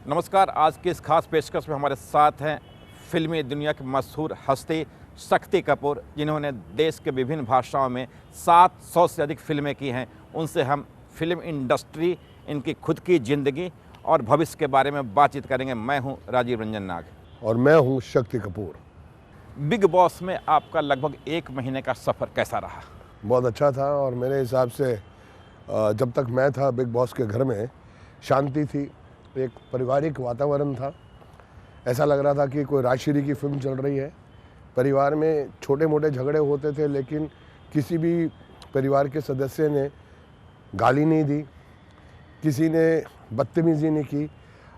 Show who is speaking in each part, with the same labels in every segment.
Speaker 1: नमस्कार। आज की इस खास पेशकश में हमारे साथ हैं फिल्मी दुनिया की मशहूर हस्ती शक्ति कपूर, जिन्होंने देश के विभिन्न भाषाओं में 700 से अधिक फिल्में की हैं। उनसे हम फिल्म इंडस्ट्री, इनकी खुद की ज़िंदगी और भविष्य के बारे में बातचीत करेंगे। मैं हूं राजीव रंजन नाग
Speaker 2: और मैं हूं शक्ति कपूर।
Speaker 1: बिग बॉस में आपका लगभग 1 महीने का सफ़र कैसा रहा?
Speaker 2: बहुत अच्छा था और मेरे हिसाब से जब तक मैं था बिग बॉस के घर में शांति थी, एक पारिवारिक वातावरण था। ऐसा लग रहा था कि कोई राजश्री की फिल्म चल रही है। परिवार में छोटे मोटे झगड़े होते थे, लेकिन किसी भी परिवार के सदस्य ने गाली नहीं दी, किसी ने बदतमीज़ी नहीं की।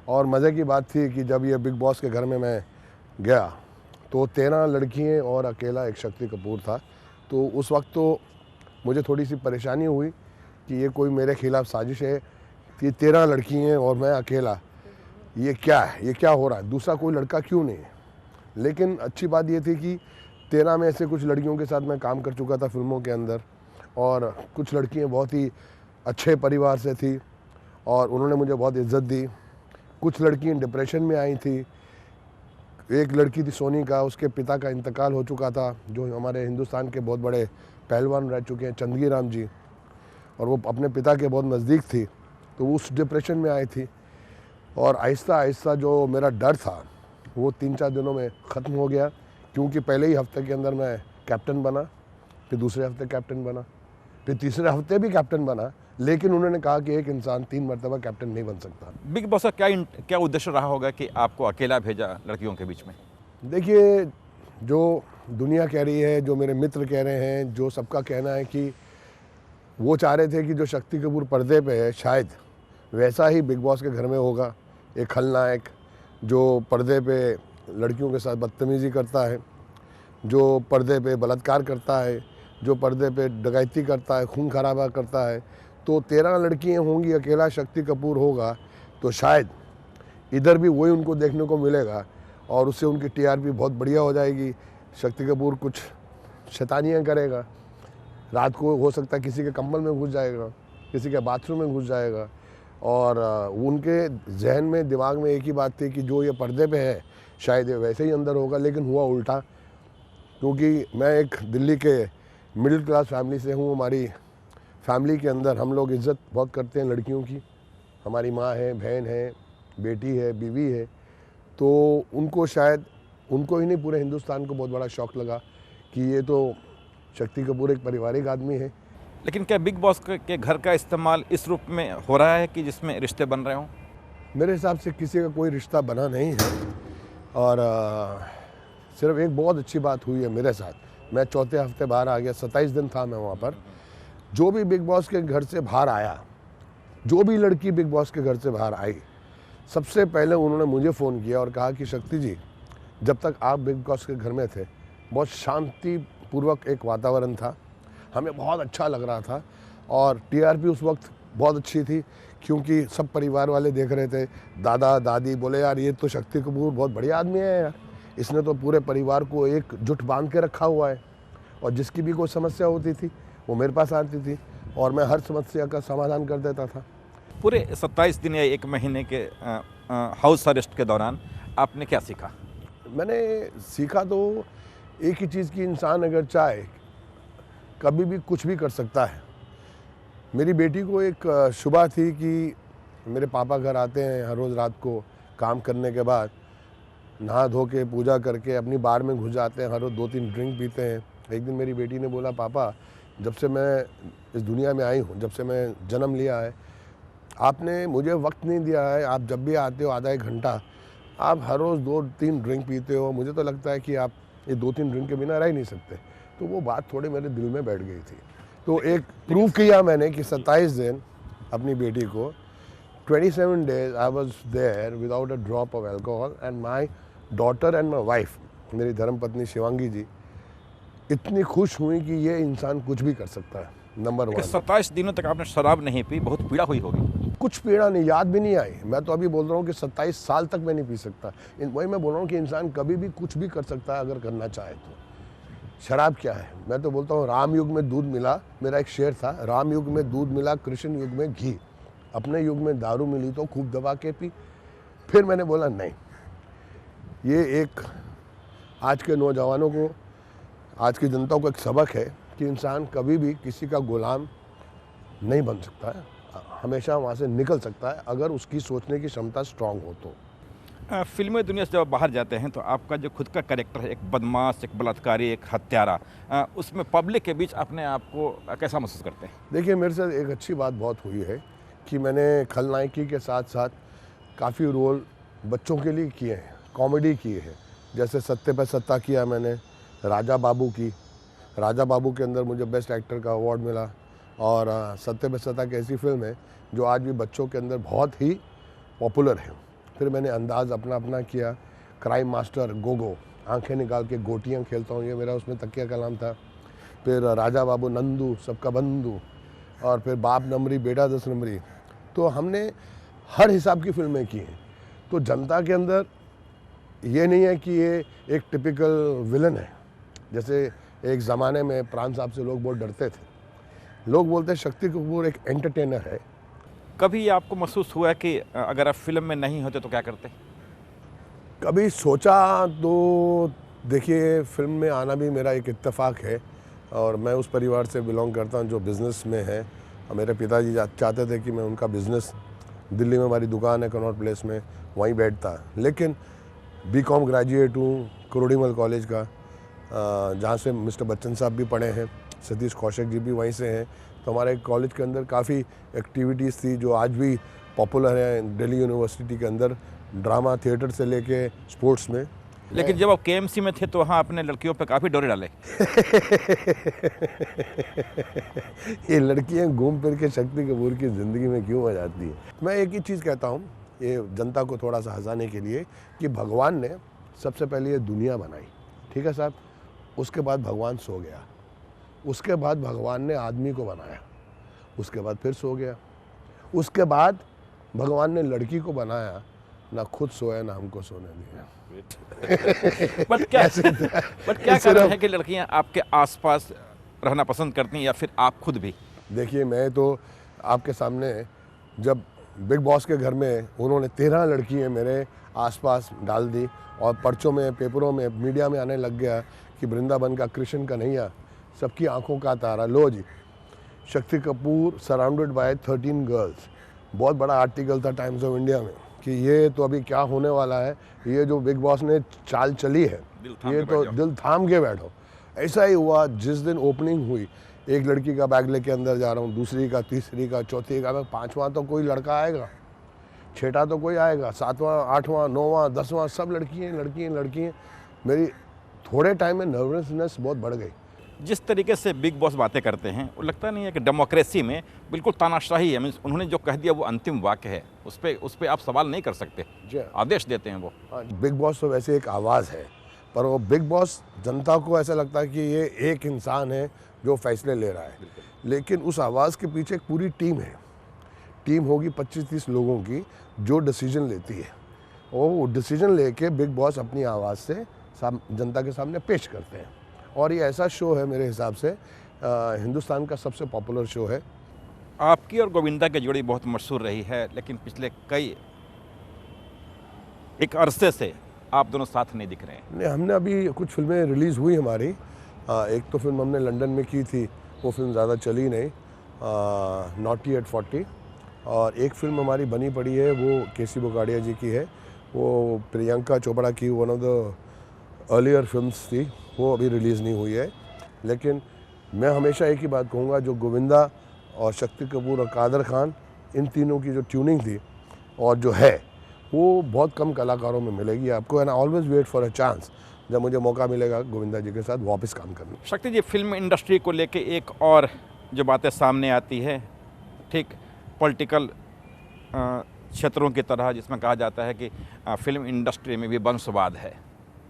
Speaker 2: और मज़े की बात थी कि जब ये बिग बॉस के घर में मैं गया तो 13 लड़कियाँ और अकेला एक शक्ति कपूर था। तो उस वक्त तो मुझे थोड़ी सी परेशानी हुई कि ये कोई मेरे खिलाफ़ साजिश है कि 13 लड़कियाँ और मैं अकेला, ये क्या है, ये क्या हो रहा है, दूसरा कोई लड़का क्यों नहीं है। लेकिन अच्छी बात ये थी कि 13 में ऐसे कुछ लड़कियों के साथ मैं काम कर चुका था फिल्मों के अंदर, और कुछ लड़कियाँ बहुत ही अच्छे परिवार से थी और उन्होंने मुझे बहुत इज्जत दी। कुछ लड़कियाँ डिप्रेशन में आई थी। एक लड़की थी सोनी का, उसके पिता का इंतकाल हो चुका था, जो हमारे हिंदुस्तान के बहुत बड़े पहलवान रह चुके हैं, चंदगी राम जी, और वो अपने पिता के बहुत नज़दीक थी, तो वो उस डिप्रेशन में आई थी। और आहिस्ता आहिस्ता जो मेरा डर था वो 3-4 दिनों में ख़त्म हो गया, क्योंकि पहले ही हफ्ते के अंदर मैं कैप्टन बना, फिर दूसरे हफ्ते कैप्टन बना, फिर तीसरे हफ्ते भी कैप्टन बना। लेकिन उन्होंने कहा कि एक इंसान 3 मरतबा कैप्टन नहीं बन सकता।
Speaker 1: बिग बॉस का क्या उद्देश्य रहा होगा कि आपको अकेला भेजा लड़कियों के बीच में?
Speaker 2: देखिए, जो दुनिया कह रही है, जो मेरे मित्र कह रहे हैं, जो सबका कहना है कि वो चाह रहे थे कि जो शक्ति कपूर पर्दे पे है शायद वैसा ही बिग बॉस के घर में होगा। एक खलनायक जो पर्दे पे लड़कियों के साथ बदतमीज़ी करता है, जो पर्दे पे बलात्कार करता है, जो पर्दे पे डकैती करता है, खून खराबा करता है। तो 13 लड़कियाँ होंगी, अकेला शक्ति कपूर होगा, तो शायद इधर भी वही उनको देखने को मिलेगा और उससे उनकी टीआरपी बहुत बढ़िया हो जाएगी। शक्ति कपूर कुछ शैतानियाँ करेगा, रात को हो सकता है किसी के कंबल में घुस जाएगा, किसी के बाथरूम में घुस जाएगा। और उनके जहन में, दिमाग में एक ही बात थी कि जो ये पर्दे पे है शायद ये वैसे ही अंदर होगा, लेकिन हुआ उल्टा। क्योंकि मैं एक दिल्ली के मिडिल क्लास फैमिली से हूँ। हमारी फैमिली के अंदर हम लोग इज़्ज़त बहुत करते हैं लड़कियों की। हमारी माँ है, बहन है, बेटी है, बीवी है। तो उनको शायद, उनको ही नहीं पूरे हिंदुस्तान को बहुत बड़ा शौक़ लगा कि ये तो शक्ति कपूर एक पारिवारिक आदमी है।
Speaker 1: लेकिन क्या बिग बॉस के घर का इस्तेमाल इस रूप में हो रहा है कि जिसमें रिश्ते बन रहे हों?
Speaker 2: मेरे हिसाब से किसी का कोई रिश्ता बना नहीं है। और सिर्फ एक बहुत अच्छी बात हुई है मेरे साथ। मैं चौथे हफ्ते बाहर आ गया, 27 दिन था मैं वहाँ पर। जो भी बिग बॉस के घर से बाहर आया, जो भी लड़की बिग बॉस के घर से बाहर आई, सबसे पहले उन्होंने मुझे फ़ोन किया और कहा कि शक्ति जी, जब तक आप बिग बॉस के घर में थे बहुत शांतिपूर्वक एक वातावरण था, हमें बहुत अच्छा लग रहा था। और टीआरपी उस वक्त बहुत अच्छी थी, क्योंकि सब परिवार वाले देख रहे थे। दादा दादी बोले, यार ये तो शक्ति कपूर बहुत बढ़िया आदमी है यार, इसने तो पूरे परिवार को एकजुट बांध के रखा हुआ है। और जिसकी भी कोई समस्या होती थी वो मेरे पास आती थी और मैं हर समस्या का समाधान कर देता था।
Speaker 1: पूरे 27 दिन या 1 महीने के हाउस अरेस्ट के दौरान आपने क्या सीखा?
Speaker 2: मैंने सीखा तो एक ही चीज़ की, इंसान अगर चाहे कभी भी कुछ भी कर सकता है। मेरी बेटी को एक शुबा थी कि मेरे पापा घर आते हैं हर रोज़ रात को काम करने के बाद, नहा धो के पूजा करके अपनी बार में घुस जाते हैं, हर रोज़ 2-3 ड्रिंक पीते हैं। एक दिन मेरी बेटी ने बोला, पापा जब से मैं इस दुनिया में आई हूँ, जब से मैं जन्म लिया है, आपने मुझे वक्त नहीं दिया है। आप जब भी आते हो आधा 1 घंटा, आप हर रोज़ 2-3 ड्रिंक पीते हो। मुझे तो लगता है कि आप ये 2-3 ड्रिंक के बिना रह ही नहीं सकते। तो वो बात थोड़ी मेरे दिल में बैठ गई थी। तो एक प्रूव किया मैंने कि 27 दिन अपनी बेटी को, 27 days I was there without a drop of alcohol, and my daughter and my wife, मेरी धर्मपत्नी शिवांगी जी, इतनी खुश हुई कि ये इंसान कुछ भी कर सकता है। नंबर 1।
Speaker 1: 27 दिनों तक आपने शराब नहीं पी, बहुत पीड़ा हुई होगी।
Speaker 2: कुछ पीड़ा नहीं, याद भी नहीं आई। मैं तो अभी बोल रहा हूँ कि 27 साल तक मैं नहीं पी सकता। वही मैं बोल रहा हूँ कि इंसान कभी भी कुछ भी कर सकता है अगर करना चाहे तो। शराब क्या है? मैं तो बोलता हूँ राम युग में दूध मिला, मेरा एक शेर था, राम युग में दूध मिला, कृष्ण युग में घी, अपने युग में दारू मिली तो खूब दबा के पी। फिर मैंने बोला नहीं, ये एक आज के नौजवानों को, आज की जनता को एक सबक है कि इंसान कभी भी किसी का गुलाम नहीं बन सकता है, हमेशा वहाँ से निकल सकता है अगर उसकी सोचने की क्षमता स्ट्रांग हो तो।
Speaker 1: फिल्मी दुनिया से जब आप बाहर जाते हैं तो आपका जो खुद का कैरेक्टर है, एक बदमाश, एक बलात्कारी, एक हत्यारा, उसमें पब्लिक के बीच अपने आप को कैसा महसूस करते हैं?
Speaker 2: देखिए, मेरे साथ एक अच्छी बात बहुत हुई है कि मैंने खलनायकी के साथ साथ काफ़ी रोल बच्चों के लिए किए हैं, कॉमेडी किए हैं। जैसे सत्ते पे सत्ता किया मैंने, राजा बाबू की, राजा बाबू के अंदर मुझे बेस्ट एक्टर का अवार्ड मिला। और सत्ते पे सत्ता एक ऐसी फिल्म है जो आज भी बच्चों के अंदर बहुत ही पॉपुलर है। फिर मैंने अंदाज अपना किया, क्राइम मास्टर गोगो, आंखें निकाल के गोटियाँ खेलता हूँ, ये मेरा उसमें तकिया का नाम था। फिर राजा बाबू, नंदू सबका बंधु, और फिर बाप नंबरी बेटा 10 नंबरी। तो हमने हर हिसाब की फिल्में की हैं। तो जनता के अंदर ये नहीं है कि ये एक टिपिकल विलन है। जैसे एक ज़माने में प्राण साहब से लोग बहुत डरते थे, लोग बोलते शक्ति कपूर एक एंटरटेनर है।
Speaker 1: कभी आपको महसूस हुआ कि अगर आप फिल्म में नहीं होते तो क्या करते?
Speaker 2: कभी सोचा तो देखिए, फिल्म में आना भी मेरा एक इत्तेफाक है और मैं उस परिवार से बिलोंग करता हूँ जो बिज़नेस में है। मेरे पिताजी चाहते थे कि मैं उनका बिज़नेस, दिल्ली में हमारी दुकान है कनॉट प्लेस में, वहीं बैठता। लेकिन बीकॉम ग्रेजुएट हूँ कुरोड़ीमल कॉलेज का, जहाँ से मिस्टर बच्चन साहब भी पढ़े हैं, सतीश कौशिक जी भी वहीं से हैं। तो हमारे कॉलेज के अंदर काफ़ी एक्टिविटीज़ थी जो आज भी पॉपुलर है दिल्ली यूनिवर्सिटी के अंदर, ड्रामा थिएटर से लेके स्पोर्ट्स में।
Speaker 1: लेकिन जब आप केएमसी में थे तो वहाँ अपने लड़कियों पे काफ़ी डोरे डाले।
Speaker 2: ये लड़कियां घूम फिर के शक्ति कपूर की ज़िंदगी में क्यों आ जाती है? मैं एक ही चीज़ कहता हूँ ये जनता को थोड़ा सा हंसाने के लिए कि भगवान ने सबसे पहले ये दुनिया बनाई, ठीक है साहब, उसके बाद भगवान सो गया, उसके बाद भगवान ने आदमी को बनाया, उसके बाद फिर सो गया, उसके बाद भगवान ने लड़की को बनाया, ना खुद सोया ना हमको सोने दिया।
Speaker 1: बट क्या कारण है कि लड़कियां आपके आसपास रहना पसंद करती हैं या फिर आप खुद भी?
Speaker 2: देखिए, मैं तो आपके सामने, जब बिग बॉस के घर में उन्होंने 13 लड़कियां मेरे आसपास डाल दी और पर्चों में, पेपरों में, मीडिया में आने लग गया कि वृंदावन का कृष्ण कन्हैया, सबकी आंखों का तारा, लो जी, Shakti Kapoor surrounded by 13 girls. बहुत बड़ा आर्टिकल था टाइम्स ऑफ इंडिया में कि ये तो अभी क्या होने वाला है, ये जो बिग बॉस ने चाल चली है ये तो दिल थाम के बैठो। ऐसा ही हुआ जिस दिन ओपनिंग हुई, एक लड़की का बैग लेके अंदर जा रहा हूँ, दूसरी का, तीसरी का, चौथी का, मैं 5वां तो कोई लड़का आएगा, 6ठा तो कोई आएगा, 7वां, 8वां, 9वां, 10वां, सब लड़कियाँ। मेरी थोड़े टाइम में नर्वसनेस बहुत बढ़ गई।
Speaker 1: जिस तरीके से बिग बॉस बातें करते हैं वो लगता नहीं है कि डेमोक्रेसी में बिल्कुल तानाशाही है? मीन्स उन्होंने जो कह दिया वो अंतिम वाक्य है, उस पे आप सवाल नहीं कर सकते, आदेश देते हैं वो।
Speaker 2: बिग बॉस तो वैसे एक आवाज़ है, पर वो बिग बॉस जनता को ऐसा लगता है कि ये एक इंसान है जो फैसले ले रहा है, लेकिन उस आवाज़ के पीछे एक पूरी टीम है। टीम होगी 25-30 लोगों की जो डिसीजन लेती है, और वो डिसीजन लेके बिग बॉस अपनी आवाज़ से जनता के सामने पेश करते हैं। और ये ऐसा शो है मेरे हिसाब से हिंदुस्तान का सबसे पॉपुलर शो है।
Speaker 1: आपकी और गोविंदा की जोड़ी बहुत मशहूर रही है, लेकिन पिछले एक अरसे से आप दोनों साथ नहीं दिख रहे हैं।
Speaker 2: नहीं, हमने अभी कुछ फिल्में रिलीज़ हुई हमारी। एक तो फिल्म हमने लंदन में की थी, वो फिल्म ज़्यादा चली नहीं, नॉटी एट 40, और एक फिल्म हमारी बनी पड़ी है वो केसी बोगाड़िया जी की है, वो प्रियंका चोपड़ा की one of the earlier films थी, वो अभी रिलीज़ नहीं हुई है। लेकिन मैं हमेशा एक ही बात कहूँगा, जो गोविंदा और शक्ति कपूर और कादर खान, इन तीनों की जो ट्यूनिंग थी और जो है वो बहुत कम कलाकारों में मिलेगी आपको। And always wait for a chance, जब मुझे मौका मिलेगा गोविंदा जी के साथ वापस काम करने।
Speaker 1: शक्ति जी, फिल्म इंडस्ट्री को लेके एक और जो बातें सामने आती है, ठीक पॉलिटिकल क्षेत्रों की तरह, जिसमें कहा जाता है कि फिल्म इंडस्ट्री में भी वंशवाद है।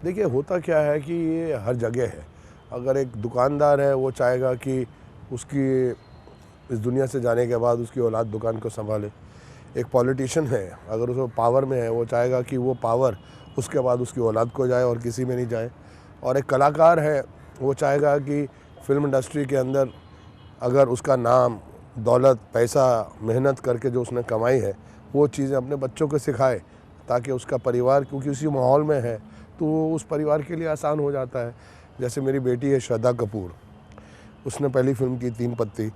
Speaker 2: देखिए, होता क्या है कि ये हर जगह है। अगर एक दुकानदार है वो चाहेगा कि उसकी इस दुनिया से जाने के बाद उसकी औलाद दुकान को संभाले। एक पॉलिटिशियन है, अगर उसको पावर में है, वो चाहेगा कि वो पावर उसके बाद उसकी औलाद को जाए और किसी में नहीं जाए। और एक कलाकार है, वो चाहेगा कि फिल्म इंडस्ट्री के अंदर अगर उसका नाम, दौलत, पैसा, मेहनत करके जो उसने कमाई है, वो चीज़ें अपने बच्चों को सिखाए ताकि उसका परिवार, क्योंकि उसी माहौल में है तो उस परिवार के लिए आसान हो जाता है। जैसे मेरी बेटी है श्रद्धा कपूर, उसने पहली फिल्म की 3 पत्ती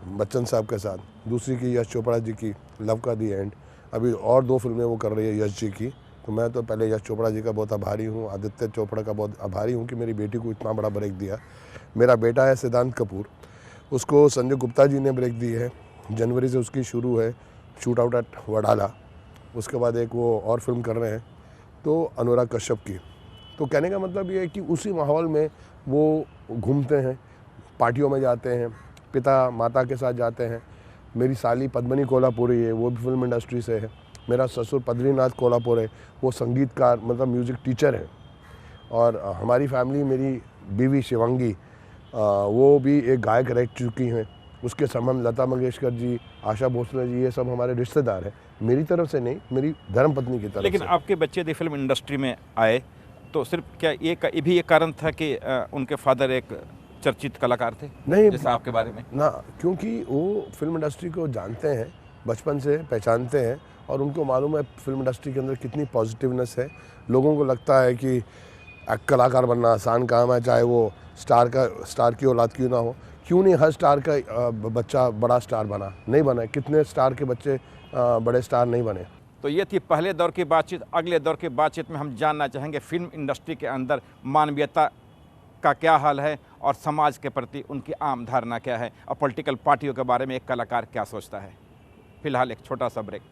Speaker 2: बच्चन साहब के साथ, दूसरी की यश चोपड़ा जी की लव का दी एंड, अभी और 2 फिल्में वो कर रही है यश जी की। तो मैं तो पहले यश चोपड़ा जी का बहुत आभारी हूँ, आदित्य चोपड़ा का बहुत आभारी हूँ कि मेरी बेटी को इतना बड़ा ब्रेक दिया। मेरा बेटा है सिद्धांत कपूर, उसको संजय गुप्ता जी ने ब्रेक दी है, जनवरी से उसकी शुरू है शूट आउट एट वडाला। उसके बाद एक वो और फिल्म कर रहे हैं तो अनुराग कश्यप की। तो कहने का मतलब ये है कि उसी माहौल में वो घूमते हैं, पार्टियों में जाते हैं, पिता माता के साथ जाते हैं। मेरी साली पद्मनी कोल्हापुरी है, वो भी फिल्म इंडस्ट्री से है। मेरा ससुर पद्रीनाथ कोल्हापुर है, वो संगीतकार मतलब म्यूज़िक टीचर है। और हमारी फैमिली, मेरी बीवी शिवांगी वो भी एक गायक रह चुकी हैं। उसके संबंध लता मंगेशकर जी, आशा भोसले जी, ये सब हमारे रिश्तेदार हैं। मेरी तरफ से नहीं, मेरी धर्मपत्नी की तरफ
Speaker 1: लेकिन
Speaker 2: से।
Speaker 1: आपके बच्चे यदि फिल्म इंडस्ट्री में आए तो सिर्फ क्या ये भी एक कारण था कि उनके फादर एक चर्चित कलाकार थे?
Speaker 2: नहीं,
Speaker 1: जैसा आपके बारे में
Speaker 2: ना, क्योंकि वो फिल्म इंडस्ट्री को जानते हैं, बचपन से पहचानते हैं और उनको मालूम है फिल्म इंडस्ट्री के अंदर कितनी पॉजिटिवनेस है। लोगों को लगता है कि कलाकार बनना आसान काम है, चाहे वो स्टार की औलाद क्यों ना हो। क्यों नहीं हर स्टार का बच्चा बड़ा स्टार बना? नहीं बना। कितने स्टार के बच्चे बड़े स्टार नहीं बने।
Speaker 1: तो ये थी पहले दौर की बातचीत। अगले दौर की बातचीत में हम जानना चाहेंगे फिल्म इंडस्ट्री के अंदर मानवीयता का क्या हाल है और समाज के प्रति उनकी आम धारणा क्या है और पॉलिटिकल पार्टियों के बारे में एक कलाकार क्या सोचता है। फिलहाल एक छोटा सा ब्रेक।